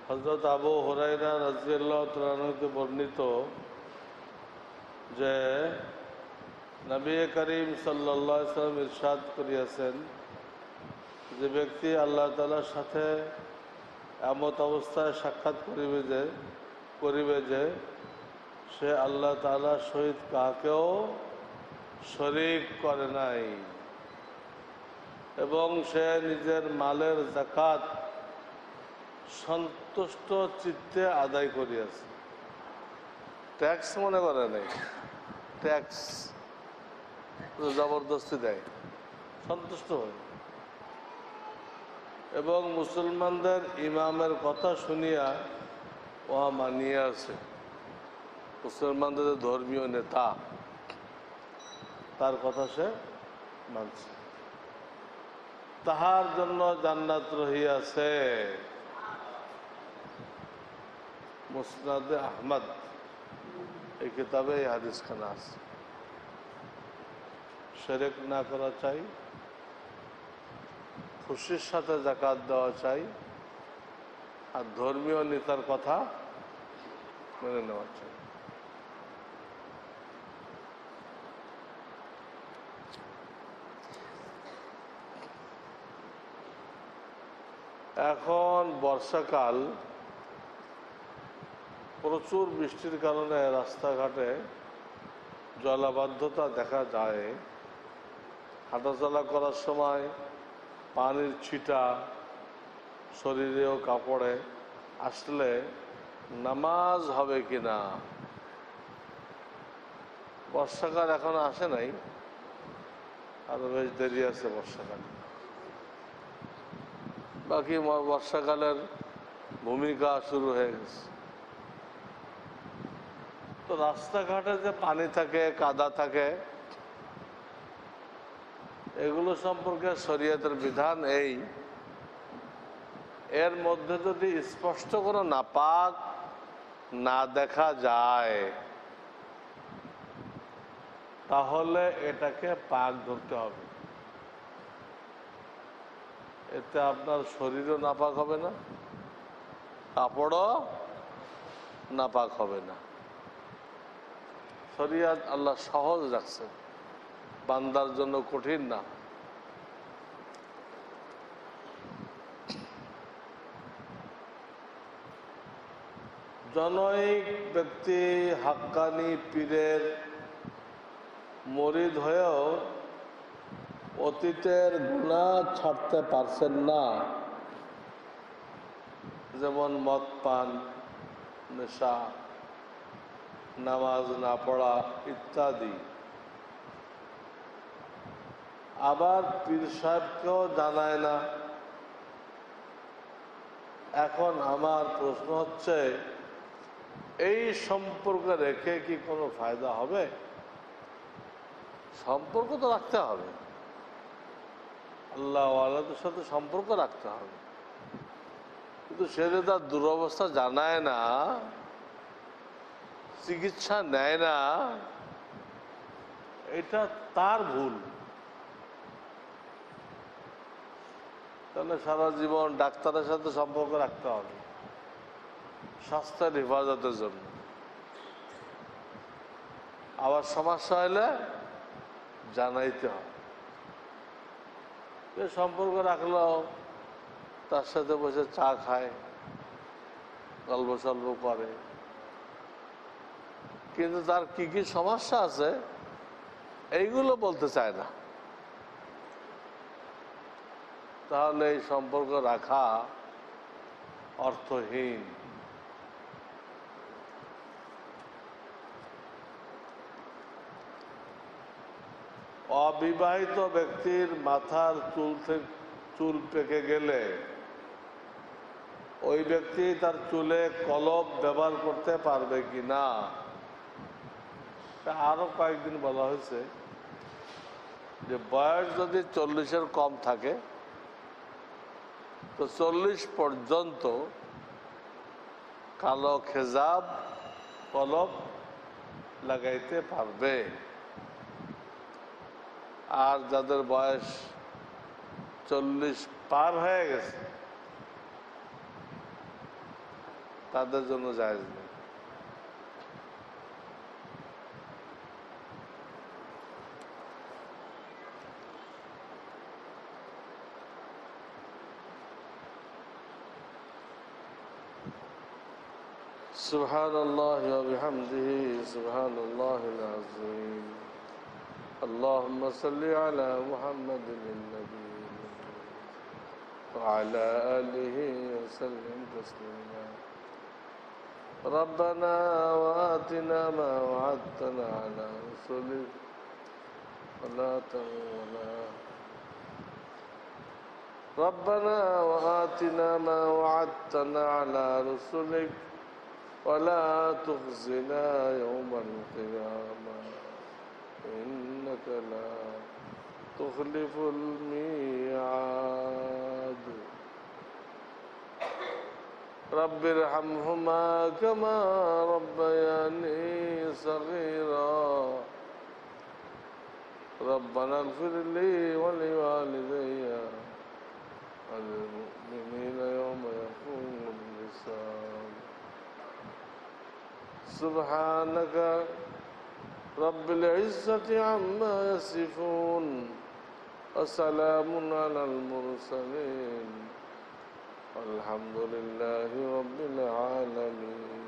হযরত আবু হুরায়রা রাদিয়াল্লাহু তাআলা হতে বর্ণিত যে নবী করিম সাল্লাল্লাহু আলাইহি ওয়াসাল্লাম ইরশাদ করিয়াছেন, যে ব্যক্তি আল্লাহ তাআলার সাথে এমত অবস্থায় সাক্ষাৎ করিবে যে সে আল্লাহ তাআলার সহিত কাহাকেও শরীক করে নাই এবং সে নিজের মালের যাকাত সন্তুষ্ট চিত্তে আদায় করিয়াছে। ট্যাক্স মনে করে নাই, ট্যাক্স জবরদস্তি দেয়, সন্তুষ্ট হয় এবং মুসলমানদের ইমামের কথা শুনিয়া উহা মানিয়া আছে। মুসলমানদের ধর্মীয় নেতা, তার কথা সে মানছে, তাহার জন্য জান্নাত রহিয়াছে। মুসনাদে আহমদ এই কিতাবে এই হাদিস খানা আছে। শিরক না করা চাই, খুশির সাথে যাকাত দেওয়া চাই, আর ধর্মীয় নেতার কথা মেনে নেওয়া চাই। এখন বর্ষাকাল, প্রচুর বৃষ্টির কারণে রাস্তাঘাটে জলাবদ্ধতা দেখা যায়। হাঁটাচলা করার সময় পানির ছিটা শরীরে ও কাপড়ে আসলে নামাজ হবে কিনা। বর্ষাকাল এখন আসে নাই, আরো বেশ দেরি আছে বর্ষাকাল। বাকি বর্ষাকালের ভূমিকা শুরু হয়ে গেছে। তো রাস্তাঘাটে যে পানি থাকে, কাদা থাকে, এগুলো সম্পর্কে শরীয়তের বিধান এই, এর মধ্যে যদি স্পষ্ট কোনো নাপাক না দেখা যায় তাহলে এটাকে পাক ধরতে হবে। এতে আপনার শরীরও নাপাক হবে না, কাপড়ও নাপাক হবে না। শরীয়ত আল্লাহ সহজ রাখছেন, বান্দার জন্য কঠিন না। জনৈক ব্যক্তি হাক্কানি পীরের মুরিদ হয়েও অতীতের গুনাহ ছাড়তে পারছেন না, যেমন মদ পান, নেশা, নামাজ না পড়া ইত্যাদি। আবার পীর সাহেবকেও জানায় না। এখন আমার প্রশ্ন হচ্ছে, এই সম্পর্ক রেখে কি কোনো ফায়দা হবে? সম্পর্ক তো রাখতে হবে, আল্লাহ ওয়ালাদের সাথে সম্পর্ক রাখতে হবে, কিন্তু সে যে তার দুরবস্থা জানায় না, চিকিৎসা নেয় না, এটা তার ভুল। তাহলে সারা জীবন ডাক্তারের সাথে সম্পর্ক রাখতে হবে স্বাস্থ্যের হেফাজতের জন্য। আবার সমস্যা হলে জানাইতে হবে। সম্পর্ক রাখলো, তার সাথে বসে চা খায়, গল্প সল্প করে, কিন্তু তার কি কি সমস্যা আছে এইগুলো বলতে চায় না, তাহলে এই সম্পর্ক রাখা অর্থহীন। অবিবাহিত ব্যক্তির মাথার চুল পেকে গেলে ওই ব্যক্তি তার চুলে কলপ ব্যবহার করতে পারবে কি না, আরো কয়েকদিন বলা হয়েছে যে বয়স যদি 40-এর কম থাকে তো 40 পর্যন্ত কালো খেজাব কলপ লাগাইতে পারবে। আর যাদের বয়স 40 পার হয়ে গেছে তাদের জন্য জায়েজ নেই। سبحان الله وبحمده سبحان الله العظيم اللهم صل على محمد النبي وعلى آله وسلم تسليما ربنا وآتنا ما وعدتنا على رسلك ولا تموتنا ربنا وآتنا ما وعدتنا على رسلك ولا تخزنا يوم القيامة إنك لا تخلف الميعاد رب ارحمهما كما ربياني صغيرا ربنا اغفر لي ولوالدي وللمؤمنين يوم يقوم الحساب سبحانك رب العزة عما يصفون وسلام على المرسلين والحمد لله رب العالمين